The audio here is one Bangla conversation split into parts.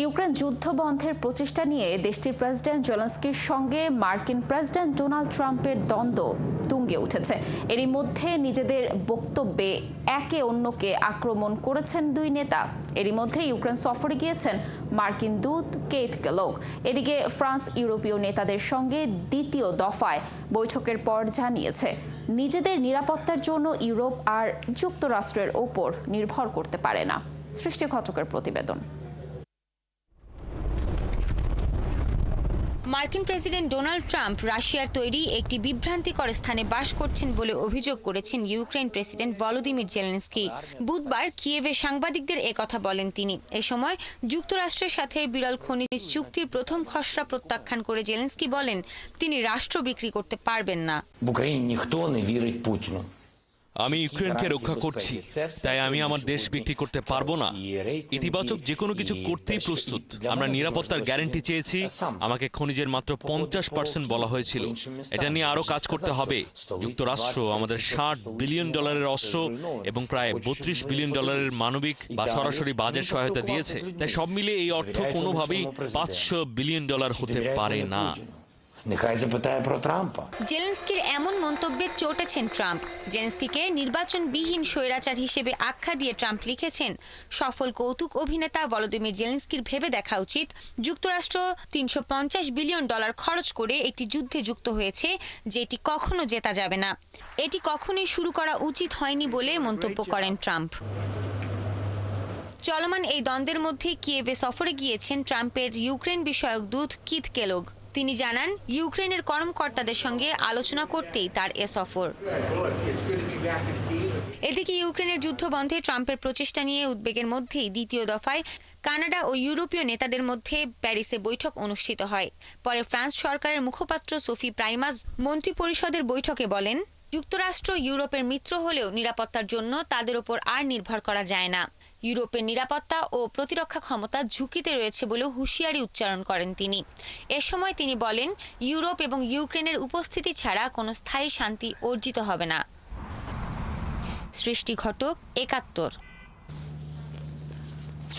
ইউক্রেন যুদ্ধ বন্ধের প্রচেষ্টা নিয়ে দেশটির প্রেসিডেন্ট জেলেনস্কির সঙ্গে মার্কিন প্রেসিডেন্ট ডোনাল্ড ট্রাম্পের দ্বন্দ্ব তুঙ্গে উঠেছে। এরই মধ্যে নিজেদের বক্তব্যে একে অন্যকে আক্রমণ করেছেন দুই নেতা। এরই মধ্যে ইউক্রেন সফরে গিয়েছেন মার্কিন দূত কেইথ কেলগ। এদিকে ফ্রান্স ইউরোপীয় নেতাদের সঙ্গে দ্বিতীয় দফায় বৈঠকের পর জানিয়েছে নিজেদের নিরাপত্তার জন্য ইউরোপ আর যুক্তরাষ্ট্রের ওপর নির্ভর করতে পারে না। সৃষ্টি ঘটকের প্রতিবেদন। মার্কিন প্রেসিডেন্ট ডোনাল্ড ট্রাম্প রাশিয়ার তৈরি একটি বিভ্রান্তিকর স্থানে বাস করছেন বলে অভিযোগ করেছেন ইউক্রেন প্রেসিডেন্ট ভলোদিমির জেলেনস্কি। বুধবার কিয়েভে সাংবাদিকদের একথা বলেন তিনি। এ সময় যুক্তরাষ্ট্রের সাথে বিরল খনিজ চুক্তির প্রথম খসড়া প্রত্যাখ্যান করে জেলেনস্কি বলেন তিনি রাষ্ট্র বিক্রি করতে পারবেন না। আমি ইউক্রেনকে রক্ষা করছি, তাই আমি আমার দেশ বিক্রি করতে পারবো না। ইতিবাচক যে কোনো কিছু করতেই প্রস্তুত। আমরা নিরাপত্তার গ্যারান্টি চেয়েছি। আমাকে খনিজের মাত্র 50% বলা হয়েছিল। এটা নিয়ে আরো কাজ করতে হবে। যুক্তরাষ্ট্র আমাদের $60 বিলিয়ন অস্ত্র এবং প্রায় $32 বিলিয়ন মানবিক বা সরাসরি বাজেট সহায়তা দিয়েছে। তাই সব মিলিয়ে এই অর্থ কোনোভাবেই $500 বিলিয়ন হতে পারে না। জেলেনস্কির এমন মন্তব্যে চটেছেন ট্রাম্প। জেলেনস্কিকে নির্বাচনবিহীন স্বৈরাচার হিসেবে আখ্যা দিয়ে ট্রাম্প লিখেছেন, সফল কৌতুক অভিনেতা ভলোদিমির জেলেনস্কির ভেবে দেখা উচিত যুক্তরাষ্ট্র $350 বিলিয়ন খরচ করে একটি যুদ্ধে যুক্ত হয়েছে যেটি কখনো জেতা যাবে না। এটি কখনোই শুরু করা উচিত হয়নি বলে মন্তব্য করেন ট্রাম্প। চলমান এই দ্বন্দ্বের মধ্যে কিয়েভে সফরে গিয়েছেন ট্রাম্পের ইউক্রেন বিষয়ক দূত কিথ কেলগ। তিনি জানান ইউক্রেনের কর্মকর্তাদের সঙ্গে আলোচনা করতেই তার এ সফর। এদিকে ইউক্রেনের যুদ্ধ বন্ধে ট্রাম্পের প্রচেষ্টা নিয়ে উদ্বেগের মধ্যেই দ্বিতীয় দফায় কানাডা ও ইউরোপীয় নেতাদের মধ্যে প্যারিসে বৈঠক অনুষ্ঠিত হয়। পরে ফ্রান্স সরকারের মুখপাত্র সোফি প্রাইমাস মন্ত্রিপরিষদের বৈঠকে বলেন, যুক্তরাষ্ট্র ইউরোপের মিত্র হলেও নিরাপত্তার জন্য তাদের উপর আর নির্ভর করা যায় না। ইউরোপের নিরাপত্তা ও প্রতিরক্ষা ক্ষমতা ঝুঁকিতে রয়েছে বলেও হুঁশিয়ারি উচ্চারণ করেন তিনি। এ সময় তিনি বলেন, ইউরোপ এবং ইউক্রেনের উপস্থিতি ছাড়া কোনো স্থায়ী শান্তি অর্জিত হবে না। সৃষ্টি ঘটক, ৭১।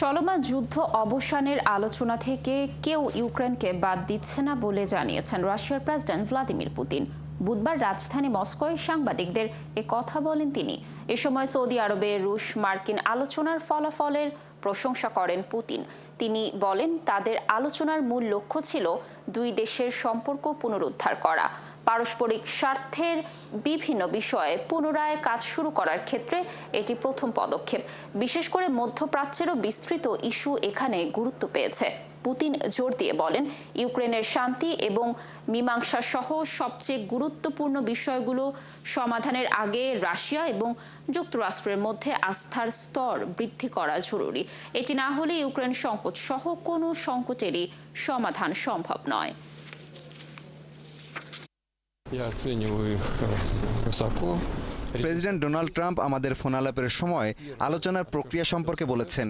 চলমান যুদ্ধ অবসানের আলোচনা থেকে কেউ ইউক্রেনকে বাদ দিচ্ছে না বলে জানিয়েছেন রাশিয়ার প্রেসিডেন্ট ভ্লাদিমির পুতিন। বুধবার রাজধানী মস্কোয় সাংবাদিকদের এ কথা বলেন তিনি। এ সময় সৌদি আরবে রুশ মার্কিন আলোচনার ফলাফলের প্রশংসা করেন পুতিন। তিনি বলেন তাদের আলোচনার মূল লক্ষ্য ছিল দুই দেশের সম্পর্ক পুনরুদ্ধার করা। পারস্পরিক স্বার্থের বিভিন্ন বিষয়ে পুনরায় কাজ শুরু করার ক্ষেত্রে এটি প্রথম পদক্ষেপ। বিশেষ করে মধ্যপ্রাচ্যেরও বিস্তৃত ইস্যু এখানে গুরুত্ব পেয়েছে। পুতিন জোর দিয়ে বলেন, ইউক্রেনের শান্তি এবং মীমাংসা সহ সবচেয়ে গুরুত্বপূর্ণ বিষয়গুলো সমাধানের আগে রাশিয়া এবং যুক্তরাষ্ট্রের মধ্যে আস্থার স্তর বৃদ্ধি করা জরুরি। এটি না হলে ইউক্রেন সংকট সহ কোনো সংকটেরই সমাধান সম্ভব নয়। প্রেসিডেন্ট ডোনাল্ড ট্রাম্প আমাদের ফোনালাপের সময় আলোচনার প্রক্রিয়া সম্পর্কে বলেছেন।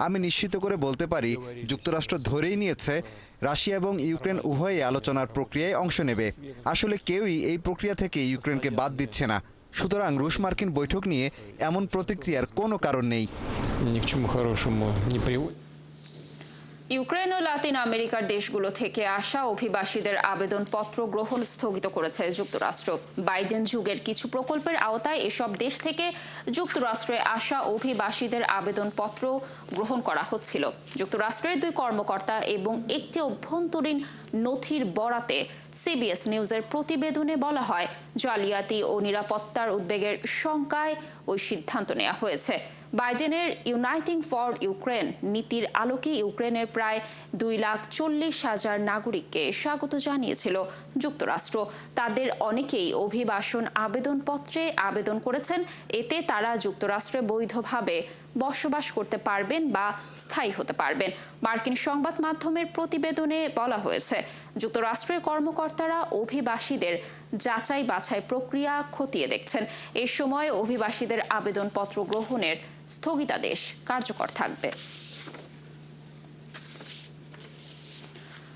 আমি নিশ্চিত করে বলতে পারি যুক্তরাষ্ট্র ধরেই নিয়েছে রাশিয়া এবং ইউক্রেন উভয়ই আলোচনার প্রক্রিয়ায় অংশ নেবে। আসলে কেউই এই প্রক্রিয়া থেকে ইউক্রেনকে বাদ দিচ্ছে না। সুতরাং রুশ মার্কিন বৈঠক নিয়ে এমন প্রতিক্রিয়ার কোনো কারণ নেই। ইউক্রেন ও লাতিন আমেরিকার দেশগুলো থেকে আসা অভিবাসীদের আবেদনপত্র গ্রহণ স্থগিত করেছে যুক্তরাষ্ট্র। বাইডেন যুগের কিছু প্রকল্পের আওতায় এসব দেশ থেকে যুক্তরাষ্ট্রে আসা অভিবাসীদের আবেদনপত্র গ্রহণ করা হচ্ছিল। যুক্তরাষ্ট্রের দুই কর্মকর্তা এবং একটি অভ্যন্তরীণ নথির বরাতে সিবিএস নিউজের প্রতিবেদনে বলা হয়, জালিয়াতি ও নিরাপত্তার উদ্বেগের শঙ্কায় ওই সিদ্ধান্ত নেওয়া হয়েছে। বাইডেনের ইউনাইটিং ফর ইউক্রেন নীতির আলোকে ইউক্রেনের প্রায় 2,40,000 নাগরিককে স্বাগত জানিয়েছিল যুক্তরাষ্ট্র। তাদের অনেকেই অভিবাসন আবেদনপত্রে আবেদন করেছেন। এতে তারা যুক্তরাষ্ট্রে বৈধভাবে বসবাস করতে পারবেন বা স্থায়ী হতে পারবেন। মার্কিন সংবাদ মাধ্যমের প্রতিবেদনে বলা হয়েছে, যুক্তরাষ্ট্রের কর্মকর্তারা অভিবাসীদের যাচাই বাছাই প্রক্রিয়া খতিয়ে দেখছেন। এ সময় অভিবাসীদের আবেদনপত্র গ্রহণের স্থগিতাদেশ কার্যকর থাকবে।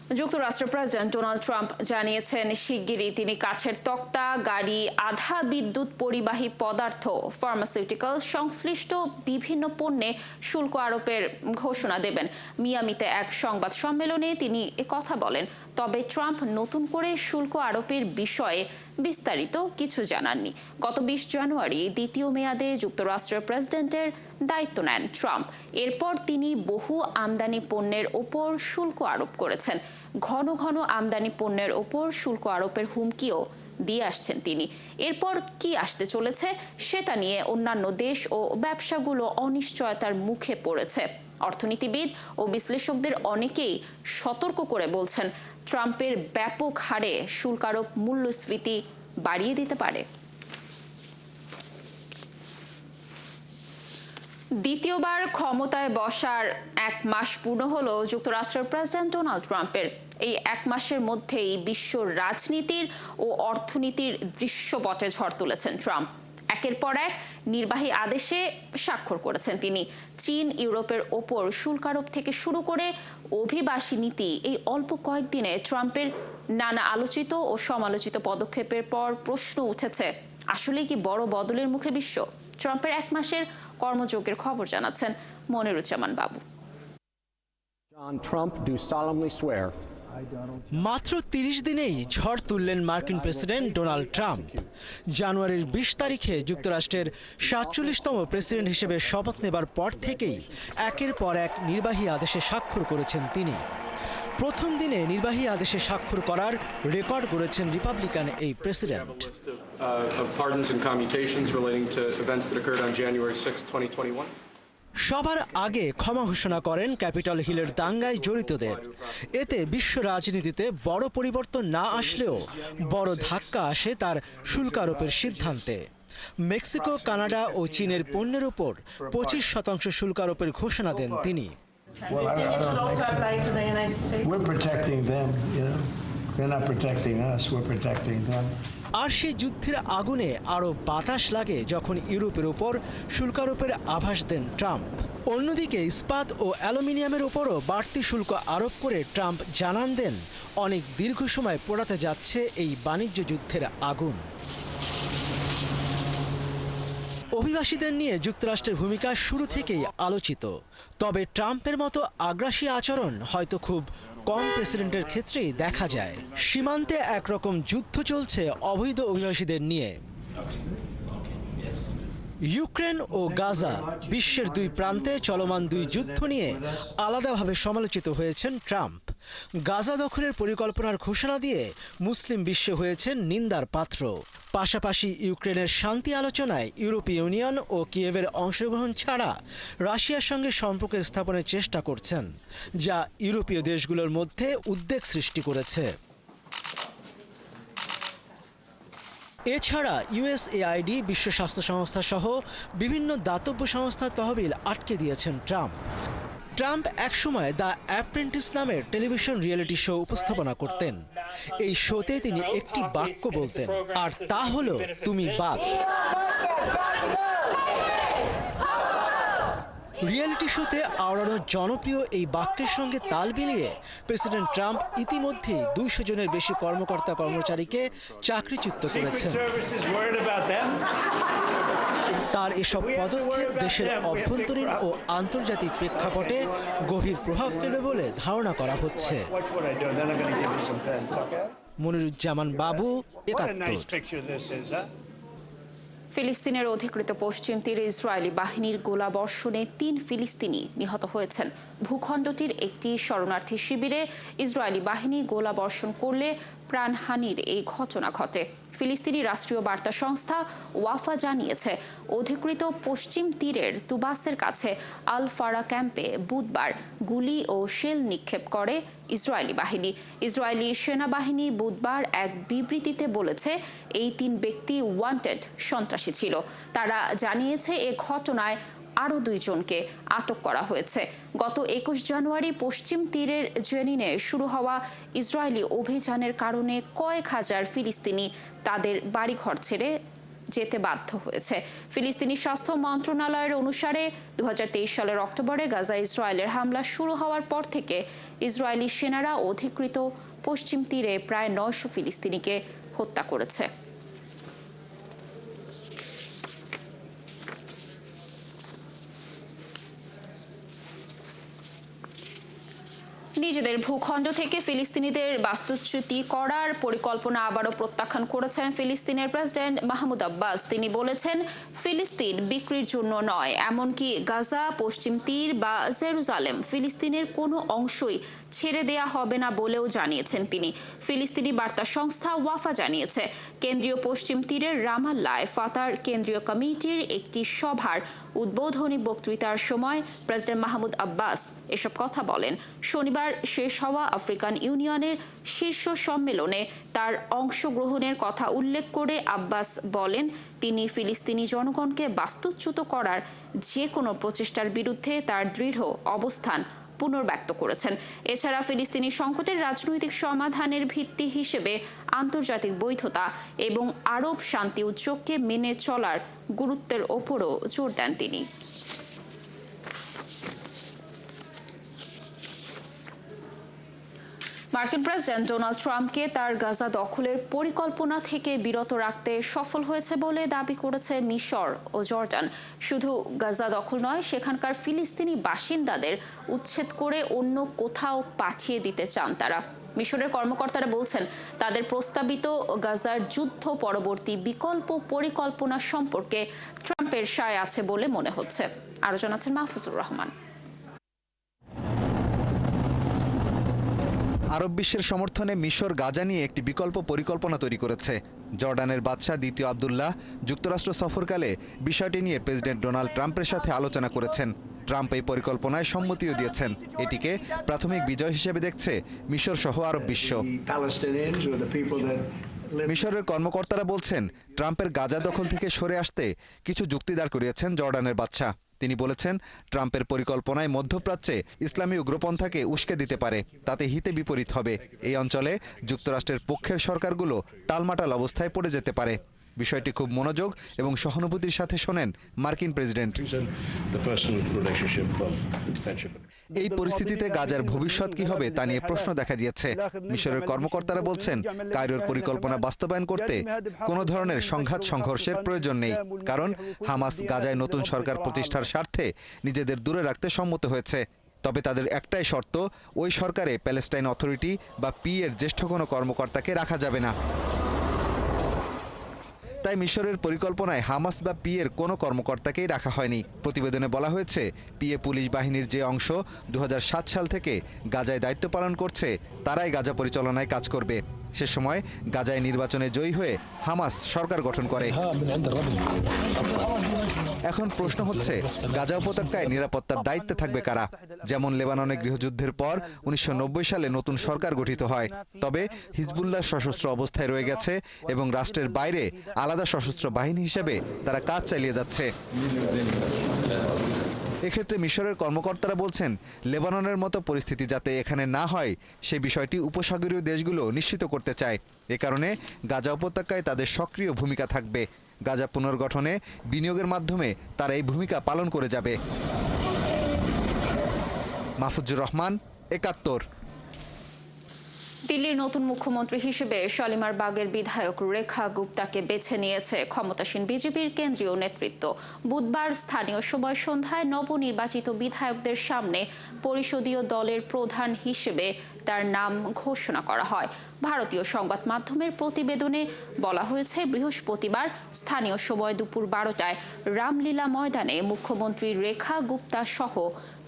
যুক্তরাষ্ট্রের প্রেসিডেন্ট ডোনাল্ড ট্রাম্প জানিয়েছেন শিগগিরই তিনি কাঠের তক্তা, গাড়ি, আধা বিদ্যুৎ পরিবাহী পদার্থ, ফার্মাসিউটিক্যাল সংশ্লিষ্ট বিভিন্ন পণ্যে শুল্ক আরোপের ঘোষণা দেবেন। মিয়ামিতে এক সংবাদ সম্মেলনে তিনি একথা বলেন। তবে ট্রাম্প নতুন করে শুল্ক আরোপের বিষয়ে বিস্তারিত কিছু জানাননি। গত 20 জানুয়ারি দ্বিতীয় মেয়াদে যুক্তরাষ্ট্রের প্রেসিডেন্টের দায়িত্ব নেন ট্রাম্প। এরপর তিনি বহু আমদানি পণ্যের ওপর শুল্ক আরোপ করেছেন। ঘন ঘন আমদানি পণ্যের ওপর শুল্ক আরোপের হুমকিও দিয়ে আসছেন তিনি। এরপর কি আসতে চলেছে সেটা নিয়ে অন্যান্য দেশ ও ব্যবসাগুলো অনিশ্চয়তার মুখে পড়েছে। অর্থনীতিবিদ ও বিশ্লেষকদের অনেকেই সতর্ক করে বলছেন, ট্রাম্পের ব্যাপক হারে শুল্ক আরোপ মূল্যস্ফীতি বাড়িয়ে দিতে পারে। দ্বিতীয়বার ক্ষমতায় বসার 1 মাস পূর্ণ হলো যুক্তরাষ্ট্রের প্রেসিডেন্ট ডোনাল্ড ট্রাম্পের। এই 1 মাসের মধ্যেই বিশ্ব রাজনীতির ও অর্থনীতির দৃশ্যপটে ঝড় তুলেছেন ট্রাম্প। একের পর এক নির্বাহী আদেশে স্বাক্ষর করেছেন তিনি। চীন, ইউরোপের ওপর শুল্ক আরোপ থেকে শুরু করে অভিবাসী নীতি, এই অল্প কয়েকদিনে ট্রাম্পের নানা আলোচিত ও সমালোচিত পদক্ষেপের পর প্রশ্ন উঠেছে, আসলে কি বড় বদলের মুখে বিশ্ব? ট্রাম্পের 1 মাসের কর্মযজ্ঞের খবর জানাচ্ছেন মনিরুজ্জামান বাবু। মাত্র 30 দিনেই ঝড় তুললেন মার্কিন প্রেসিডেন্ট ডোনাল্ড ট্রাম্প। জানুয়ারির 20 তারিখে যুক্তরাষ্ট্রের 47তম প্রেসিডেন্ট হিসেবে শপথ নেবার পর থেকেই একের পর এক নির্বাহী আদেশে স্বাক্ষর করেছেন তিনি। প্রথম দিনে নির্বাহী আদেশে স্বাক্ষর করার রেকর্ড গড়েছেন রিপাবলিকান এই প্রেসিডেন্ট। সবার আগে ক্ষমা ঘোষণা করেন ক্যাপিটল হিলের দাঙ্গায় জড়িতদের। এতে বিশ্ব রাজনীতিতে বড় পরিবর্তন না আসলেও বড় ধাক্কা আসে তার শুল্ক আরোপের সিদ্ধান্তে। মেক্সিকো, কানাডা ও চীনের পণ্যের উপর 25% শুল্ক আরোপের ঘোষণা দেন তিনি। আর সেই যুদ্ধের আগুনে আরও বাতাস লাগে যখন ইউরোপের উপর শুল্ক আরোপের আভাস দেন ট্রাম্প। অন্যদিকে ইস্পাত ও অ্যালুমিনিয়ামের উপরও বাড়তি শুল্ক আরোপ করে ট্রাম্প জানান দেন, অনেক দীর্ঘ সময় পোড়াতে যাচ্ছে এই বাণিজ্য যুদ্ধের আগুন। অভিবাসীদের নিয়ে যুক্তরাষ্ট্রের ভূমিকা শুরু থেকেই আলোচিত। তবে ট্রাম্পের মতো আগ্রাসী আচরণ হয়তো খুব কম প্রেসিডেন্টের ক্ষেত্রেই দেখা যায়। সীমান্তে একরকম যুদ্ধ চলছে অবৈধ অভিবাসীদের নিয়ে। ইউক্রেন ও গাজা, বিশ্বের দুই প্রান্তে চলমান দুই যুদ্ধ নিয়ে আলাদাভাবে সমালোচিত হয়েছেন ট্রাম্প। গাজা দখলের পরিকল্পনার ঘোষণা দিয়ে মুসলিম বিশ্বে হয়েছেন নিন্দার পাত্র। পাশাপাশি ইউক্রেনের শান্তি আলোচনায় ইউরোপীয় ইউনিয়ন ও কিয়েভের অংশগ্রহণ ছাড়া রাশিয়ার সঙ্গে সম্পর্ক স্থাপনের চেষ্টা করছেন, যা ইউরোপীয় দেশগুলোর মধ্যে উদ্বেগ সৃষ্টি করেছে। এছাড়া ইউএসএআইডি, বিশ্ব স্বাস্থ্য সংস্থা সহ বিভিন্ন দাতব্য সংস্থার তহবিল আটকে দিয়েছেন ট্রাম্প একসময় দ্য অ্যাপ্রেন্টিস নামের টেলিভিশন রিয়েলিটি শো উপস্থাপনা করতেন। এই শোতে তিনি একটি বাক্য বলতেন, আর তা হলো তুমি বাদ। রিয়েলিটি শোতে আওড়ানো জনপ্রিয় এই বাক্যের সঙ্গে তাল মিলিয়ে প্রেসিডেন্ট ট্রাম্প ইতিমধ্যেই 200 জনের বেশি কর্মকর্তা কর্মচারীকে চাকরিচ্যুত করেছেন। তার এসব পদক্ষেপ দেশের অভ্যন্তরীণ ও আন্তর্জাতিক প্রেক্ষাপটে গভীর প্রভাব ফেলবে বলে ধারণা করা হচ্ছে। মনিরুজ্জামান বাবু, 71। ফিলিস্তিনের অধিকৃত পশ্চিম তীরে ইসরায়েলি বাহিনীর গোলাবর্ষণে 3 ফিলিস্তিনি নিহত হয়েছেন। ভূখণ্ডটির একটি শরণার্থী শিবিরে ইসরায়েলি বাহিনী গোলাবর্ষণ করলে প্রাণহানির এই ঘটনা ঘটে। ফিলিস্তিনি রাষ্ট্রীয় বার্তা সংস্থা ওয়াফা জানিয়েছে, অধিকৃত পশ্চিম তীরের তুবাসের কাছে আল ফারা ক্যাম্পে বুধবার গুলি ও শেল নিক্ষেপ করে ইসরায়েলি বাহিনী। ইসরায়েলি সেনাবাহিনী বুধবার এক বিবৃতিতে বলেছে, এই 3 ব্যক্তি ওয়ান্টেড সন্ত্রাসী ছিল। তারা জানিয়েছে এ ঘটনায় আরও 2 জনকে আটক করা হয়েছে। গত 21 জানুয়ারি পশ্চিম তীরের জেনিনে শুরু হওয়া ইসরায়েলি অভিযানের কারণে কয়েক হাজার ফিলিস্তিনি তাদের বাড়িঘর ছেড়ে যেতে বাধ্য হয়েছে। ফিলিস্তিনি স্বাস্থ্য মন্ত্রণালয়ের অনুসারে 2023 সালের অক্টোবরে গাজা ইসরায়েলের হামলা শুরু হওয়ার পর থেকে ইসরায়েলি সেনারা অধিকৃত পশ্চিম তীরে প্রায় 900 ফিলিস্তিনিকে হত্যা করেছে। নিজেদের ভূখণ্ড থেকে ফিলিস্তিনিদের বাস্তুচ্যুতি করার পরিকল্পনা আবারও প্রত্যাখ্যান করেছেন ফিলিস্তিনের প্রেসিডেন্ট মাহমুদ আব্বাস। তিনি বলেছেন, ফিলিস্তিন বিক্রির জন্য নয়, এমনকি গাজা, পশ্চিম তীর বা জেরুজালেম ফিলিস্তিনের কোনো অংশই ছেড়ে দেয়া হবে না বলেও জানিয়েছেন তিনি। ফিলিস্তিনি বার্তা সংস্থা ওয়াফা জানিয়েছে, কেন্দ্রীয় পশ্চিম তীরের রামাল্লায় ফাতার কেন্দ্রীয় কমিটির একটি সভার উদ্বোধনী বক্তৃতার সময় প্রেসিডেন্ট মাহমুদ আব্বাস এসব কথা বলেন। শনিবার শেষ হওয়া আফ্রিকান ইউনিয়নের শীর্ষ সম্মেলনে তার অংশগ্রহণের কথা উল্লেখ করে আব্বাস বলেন, তিনি ফিলিস্তিনি জনগণকে বাস্তুচ্যুত করার যে কোনো প্রচেষ্টার বিরুদ্ধে তার দৃঢ় অবস্থান পুনর্ব্যক্ত করেছেন। এছাড়া ফিলিস্তিনি সংকটের রাজনৈতিক সমাধানের ভিত্তি হিসেবে আন্তর্জাতিক বৈধতা এবং আরব শান্তি উদ্যোগকে মেনে চলার গুরুত্বের ওপরও জোর দেন তিনি। মার্কিন প্রেসিডেন্ট ডোনাল্ড ট্রাম্পকে তার গাজা দখলের পরিকল্পনা থেকে বিরত রাখতে সফল হয়েছে বলে দাবি করেছে মিশর ও জর্ডান। শুধু গাজা দখল নয়, সেখানকার ফিলিস্তিনি বাসিন্দাদের উচ্ছেদ করে অন্য কোথাও পাঠিয়ে দিতে চান তারা। মিশরের কর্মকর্তারা বলছেন, তাদের প্রস্তাবিত গাজার যুদ্ধ পরবর্তী বিকল্প পরিকল্পনা সম্পর্কে ট্রাম্পের সায় আছে বলে মনে হচ্ছে। আরও জানাচ্ছেন মাহফুজুর রহমান। আরব বিশ্বের সমর্থনে মিশর গাজা নিয়ে একটি বিকল্প পরিকল্পনা তৈরি করেছে। জর্ডানের বাদশাহ দ্বিতীয় আবদুল্লাহ যুক্তরাষ্ট্র সফরকালে বিষয়টি নিয়ে প্রেসিডেন্ট ডোনাল্ড ট্রাম্পের সাথে আলোচনা করেছেন। ট্রাম্প এই পরিকল্পনায় সম্মতিও দিয়েছেন। এটিকে প্রাথমিক বিজয় হিসেবে দেখছে মিশর সহ আরব বিশ্ব। মিশরের কর্মকর্তারা বলছেন, ট্রাম্পের গাজা দখল থেকে সরে আসতে কিছু যুক্তি দাঁড় করিয়েছেন জর্ডানের বাদশাহ। তিনি বলেছেন, ট্রাম্পের পরিকল্পনায় মধ্যপ্রাচ্যে ইসলামী উগ্রপন্থাকে উস্কে দিতে পারে, তাতে হিতে বিপরীত হবে। এই অঞ্চলে যুক্তরাষ্ট্রের পক্ষের সরকারগুলো টালমাটাল অবস্থায় পড়ে যেতে পারে। বিষয়টি খুব মনোযোগ এবং সহানুভূতির সাথে শোনেন মার্কিন প্রেসিডেন্ট। এই পরিস্থিতিতে গাজার ভবিষ্যৎ কি হবে তা নিয়ে প্রশ্ন দেখা দিয়েছে। মিশরের কর্মকর্তারা বলছেন, কায়রোর পরিকল্পনা বাস্তবায়ন করতে কোনো ধরনের সংঘাত সংঘর্ষের প্রয়োজন নেই, কারণ হামাস গাজায় নতুন সরকার প্রতিষ্ঠার স্বার্থে নিজেদের দূরে রাখতে সম্মত হয়েছে। তবে তাদের একটাই শর্ত, ওই সরকারে প্যালেস্টাইন অথরিটি বা পি-এর জ্যেষ্ঠ কোনো কর্মকর্তাকে রাখা যাবে না। তাই মিশরের পরিকল্পনায় হামাস বা পি-এর কোনো কর্মকর্তাকেই রাখা হয়নি। প্রতিবেদনে বলা হয়েছে, পি-এ পুলিশ বাহিনীর যে অংশ 2007 সাল থেকে গাজায় দায়িত্ব পালন করছে, তারাই গাজা পরিচালনায় কাজ করবে। সে সময় গাজায় নির্বাচনে জয়ী হয়ে হামাস সরকার গঠন করে। এখন প্রশ্ন হচ্ছে, গাজা উপত্যকায় নিরাপত্তার দায়িত্বে থাকবে কারা? যেমন লেবাননে গৃহযুদ্ধের পর 1990 সালে নতুন সরকার গঠিত হয়, তবে হিজবুল্লাহ সশস্ত্র অবস্থায় রয়ে গেছে এবং রাষ্ট্রের বাইরে আলাদা সশস্ত্র বাহিনী হিসেবে তারা কাজ চালিয়ে যাচ্ছে। এক্ষেত্রে মিশরের কর্মকর্তারা বলছেন, লেবাননের মতো পরিস্থিতি যাতে এখানে না হয় সে বিষয়টি উপসাগরীয় দেশগুলো নিশ্চিত করতে চায়। এ কারণে গাজা উপত্যকায় তাদের সক্রিয় ভূমিকা থাকবে। গাজা পুনর্গঠনে বিনিয়োগের মাধ্যমে তারা এই ভূমিকা পালন করে যাবে। মাহফুজুর রহমান, ৭১। দিল্লির নতুন মুখ্যমন্ত্রী হিসেবে শালিমার বাগের বিধায়ক রেখা গুপ্তাকে বেছে নিয়েছে ক্ষমতাসীন বিজেপির কেন্দ্রীয় নেতৃত্ব। বুধবার স্থানীয় সময় সন্ধ্যায় নবনির্বাচিত বিধায়কদের সামনে পরিষদীয় দলের প্রধান হিসেবে তার নাম ঘোষণা করা হয়। ভারতীয় সংবাদ মাধ্যমের প্রতিবেদনে বলা হয়েছে, বৃহস্পতিবার স্থানীয় সময় দুপুর 12টায় রামলীলা ময়দানে মুখ্যমন্ত্রী রেখা গুপ্তা সহ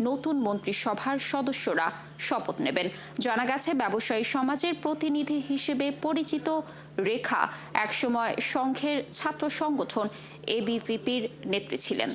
নতুন মন্ত্রিসভার সদস্যরা শপথ নেবেন। জানা গেছে, ব্যবসায়ী সমাজের প্রতিনিধি হিসেবে পরিচিত রেখা একসময় সংঘের ছাত্র সংগঠন এবিভিপির নেত্রী ছিলেন।